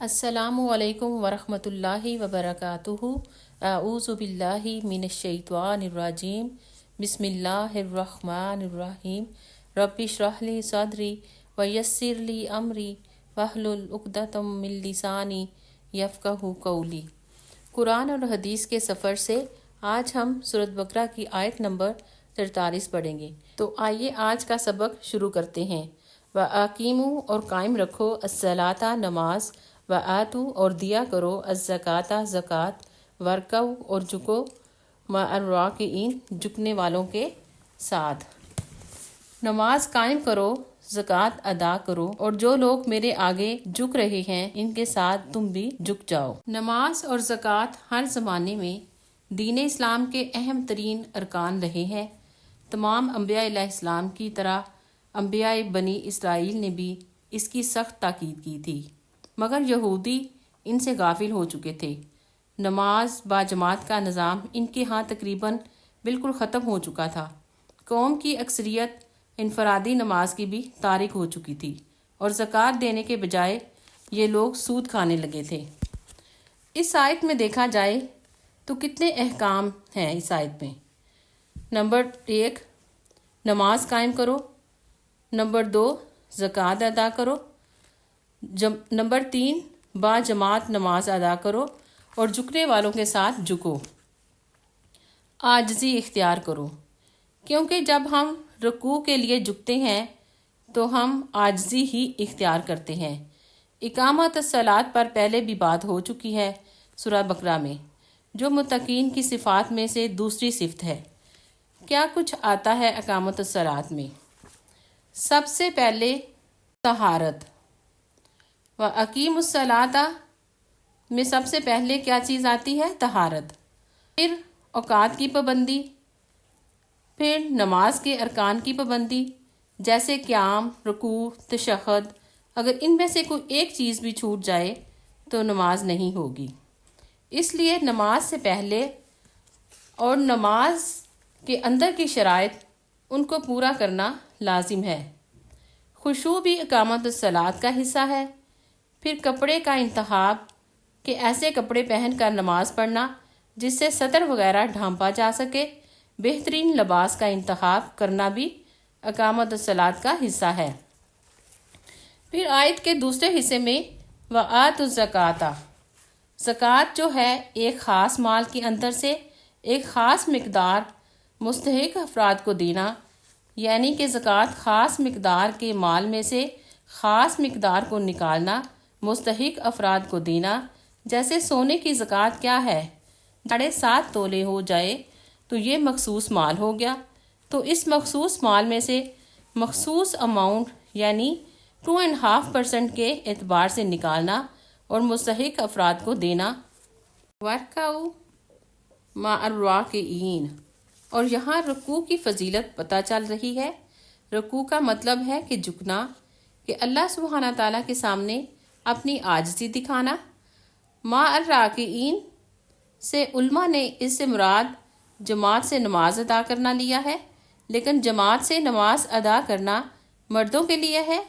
السلام علیکم ورحمۃ اللہ وبرکاتہ۔ اعوذ باللہ من الشیطان الرجیم، بسم اللہ الرحمن الرحیم۔ رب اشرح لی صدری ویسر لی امری واحلل عقدۃ من لسانی یفقہوا قولی۔ قرآن اور حدیث کے سفر سے آج ہم سورۃ بقرہ کی آیت نمبر 43 پڑھیں گے۔ تو آئیے آج کا سبق شروع کرتے ہیں۔ وَأَقِیمُوا اور قائم رکھو الصَّلَاةَ نماز، وَآتُوا اور دیا کرو الزکوٰۃ زکوٰۃ، وَارْکَعُوا اور جھکو مع الراکعین جھکنے والوں کے ساتھ۔ نماز قائم کرو، زکوٰۃ ادا کرو، اور جو لوگ میرے آگے جھک رہے ہیں ان کے ساتھ تم بھی جھک جاؤ۔ نماز اور زکوٰۃ ہر زمانے میں دین اسلام کے اہم ترین ارکان رہے ہیں۔ تمام انبیاء علیہ السلام کی طرح انبیاء بنی اسرائیل نے بھی اس کی سخت تاکید کی تھی، مگر یہودی ان سے غافل ہو چکے تھے۔ نماز باجماعت کا نظام ان کے ہاں تقریباً بالکل ختم ہو چکا تھا۔ قوم کی اکثریت انفرادی نماز کی بھی تارک ہو چکی تھی، اور زکوٰۃ دینے کے بجائے یہ لوگ سود کھانے لگے تھے۔ اس آیت میں دیکھا جائے تو کتنے احکام ہیں اس آیت میں۔ نمبر 1 نماز قائم کرو، نمبر 2 زکوٰۃ ادا کرو، نمبر 3 باجماعت نماز ادا کرو، اور جھکنے والوں کے ساتھ جھکو۔ عاجزی اختیار کرو، کیونکہ جب ہم رکوع کے لیے جھکتے ہیں تو ہم عاجزی ہی اختیار کرتے ہیں۔ اقامت الصلاۃ پر پہلے بھی بات ہو چکی ہے سورہ بقرہ میں، جو متقین کی صفات میں سے دوسری صفت ہے۔ کیا کچھ آتا ہے اقامت الصلاۃ میں؟ سب سے پہلے طہارت۔ وَأَقِیمُوا الصَّلَاةَ میں سب سے پہلے کیا چیز آتی ہے؟ طہارت۔ پھر اوقات کی پابندی، پھر نماز کے ارکان کی پابندی جیسے قیام، رکوع، تشہد۔ اگر ان میں سے کوئی ایک چیز بھی چھوٹ جائے تو نماز نہیں ہوگی۔ اس لیے نماز سے پہلے اور نماز کے اندر کی شرائط ان کو پورا کرنا لازم ہے۔ خشوع بھی اقامت الصلاۃ کا حصہ ہے۔ پھر کپڑے کا انتخاب، کہ ایسے کپڑے پہن کر نماز پڑھنا جس سے سطر وغیرہ ڈھانپا جا سکے۔ بہترین لباس کا انتخاب کرنا بھی اقامت الصلاۃ کا حصہ ہے۔ پھر آیت کے دوسرے حصے میں وَآتُوا الزَّکَاةَ، زکوٰۃ جو ہے ایک خاص مال کے اندر سے ایک خاص مقدار مستحق افراد کو دینا، یعنی کہ زکوٰۃ خاص مقدار کے مال میں سے خاص مقدار کو نکالنا، مستحق افراد کو دینا۔ جیسے سونے کی زکوٰۃ کیا ہے؟ 7.5 تولے ہو جائے تو یہ مخصوص مال ہو گیا، تو اس مخصوص مال میں سے مخصوص اماؤنٹ یعنی 2.5% کے اعتبار سے نکالنا اور مستحق افراد کو دینا۔ وَارْکَعُوا مع الراکعین، اور یہاں رکوع کی فضیلت پتہ چل رہی ہے۔ رکوع کا مطلب ہے کہ جھکنا، کہ اللہ سبحانہ تعالیٰ کے سامنے اپنی عاجزی دکھانا۔ مع الراکعین سے علماء نے اس سے مراد جماعت سے نماز ادا کرنا لیا ہے، لیکن جماعت سے نماز ادا کرنا مردوں کے لیے ہے۔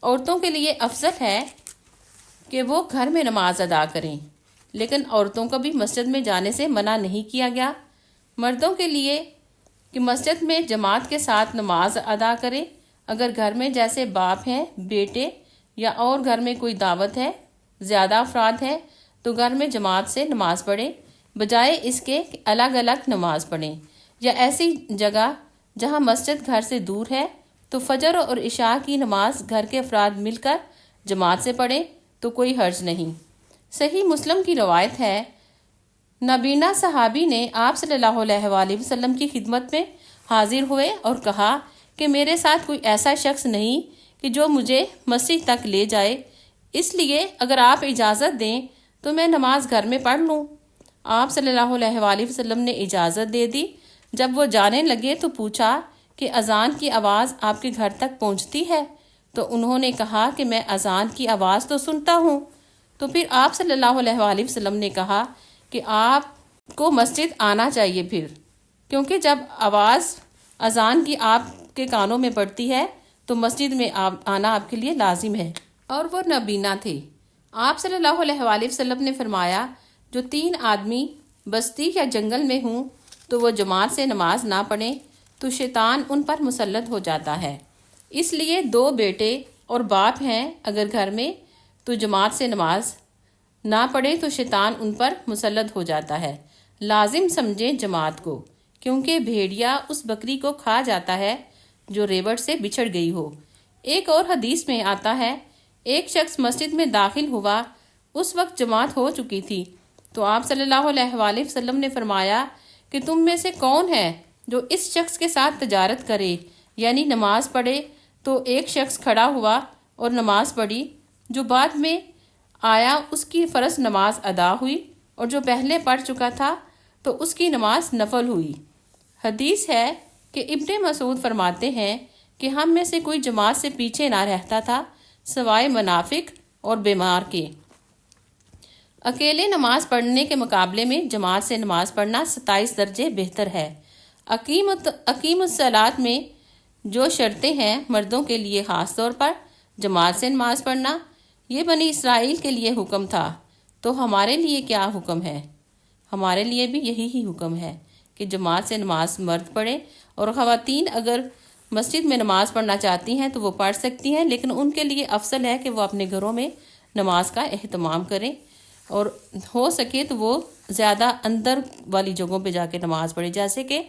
عورتوں کے لیے افضل ہے کہ وہ گھر میں نماز ادا کریں، لیکن عورتوں کو بھی مسجد میں جانے سے منع نہیں کیا گیا۔ مردوں کے لیے کہ مسجد میں جماعت کے ساتھ نماز ادا کریں، اگر گھر میں جیسے باپ ہیں، بیٹے، یا اور گھر میں کوئی دعوت ہے، زیادہ افراد ہیں، تو گھر میں جماعت سے نماز پڑھیں، بجائے اس کے کہ الگ الگ نماز پڑھیں۔ یا ایسی جگہ جہاں مسجد گھر سے دور ہے تو فجر اور عشاء کی نماز گھر کے افراد مل کر جماعت سے پڑھیں تو کوئی حرج نہیں۔ صحیح مسلم کی روایت ہے، نابینا صحابی نے آپ صلی اللہ علیہ وآلہ وسلم کی خدمت میں حاضر ہوئے اور کہا کہ میرے ساتھ کوئی ایسا شخص نہیں کہ جو مجھے مسجد تک لے جائے، اس لیے اگر آپ اجازت دیں تو میں نماز گھر میں پڑھ لوں۔ آپ صلی اللہ علیہ وآلہ وسلم نے اجازت دے دی۔ جب وہ جانے لگے تو پوچھا کہ اذان کی آواز آپ کے گھر تک پہنچتی ہے؟ تو انہوں نے کہا کہ میں اذان کی آواز تو سنتا ہوں۔ تو پھر آپ صلی اللہ علیہ وآلہ وسلم نے کہا کہ آپ کو مسجد آنا چاہیے پھر، کیونکہ جب آواز اذان کی آپ کے کانوں میں پڑتی ہے تو مسجد میں آنا آپ کے لیے لازم ہے۔ اور وہ نابینا تھے۔ آپ صلی اللہ علیہ وآلہ وسلم نے فرمایا جو 3 آدمی بستی یا جنگل میں ہوں تو وہ جماعت سے نماز نہ پڑھیں تو شیطان ان پر مسلط ہو جاتا ہے۔ اس لیے 2 بیٹے اور باپ ہیں اگر گھر میں تو جماعت سے نماز نہ پڑھیں تو شیطان ان پر مسلط ہو جاتا ہے۔ لازم سمجھیں جماعت کو، کیونکہ بھیڑیا اس بکری کو کھا جاتا ہے جو ریوڑ سے بچھڑ گئی ہو۔ ایک اور حدیث میں آتا ہے ایک شخص مسجد میں داخل ہوا، اس وقت جماعت ہو چکی تھی، تو آپ صلی اللہ علیہ وآلہ وسلم نے فرمایا کہ تم میں سے کون ہے جو اس شخص کے ساتھ تجارت کرے یعنی نماز پڑھے؟ تو ایک شخص کھڑا ہوا اور نماز پڑھی، جو بعد میں آیا اس کی فرض نماز ادا ہوئی، اور جو پہلے پڑھ چکا تھا تو اس کی نماز نفل ہوئی۔ حدیث ہے کہ ابن مسعود فرماتے ہیں کہ ہم میں سے کوئی جماعت سے پیچھے نہ رہتا تھا سوائے منافق اور بیمار کے۔ اکیلے نماز پڑھنے کے مقابلے میں جماعت سے نماز پڑھنا 27 درجے بہتر ہے۔ اقیم الصلاۃ میں جو شرطیں ہیں مردوں کے لیے خاص طور پر جماعت سے نماز پڑھنا، یہ بنی اسرائیل کے لیے حکم تھا، تو ہمارے لیے کیا حکم ہے؟ ہمارے لیے بھی یہی ہی حکم ہے کہ جماعت سے نماز مرد پڑھیں، اور خواتین اگر مسجد میں نماز پڑھنا چاہتی ہیں تو وہ پڑھ سکتی ہیں، لیکن ان کے لیے افضل ہے کہ وہ اپنے گھروں میں نماز کا اہتمام کریں، اور ہو سکے تو وہ زیادہ اندر والی جگہوں پہ جا کے نماز پڑھیں، جیسے کہ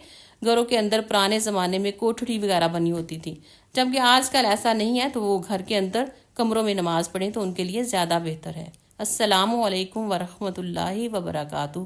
گھروں کے اندر پرانے زمانے میں کوٹھڑی وغیرہ بنی ہوتی تھی، جبکہ آج کل ایسا نہیں ہے، تو وہ گھر کے اندر کمروں میں نماز پڑھیں تو ان کے لیے زیادہ بہتر ہے۔ السلام علیکم ورحمۃ اللہ وبرکاتہ۔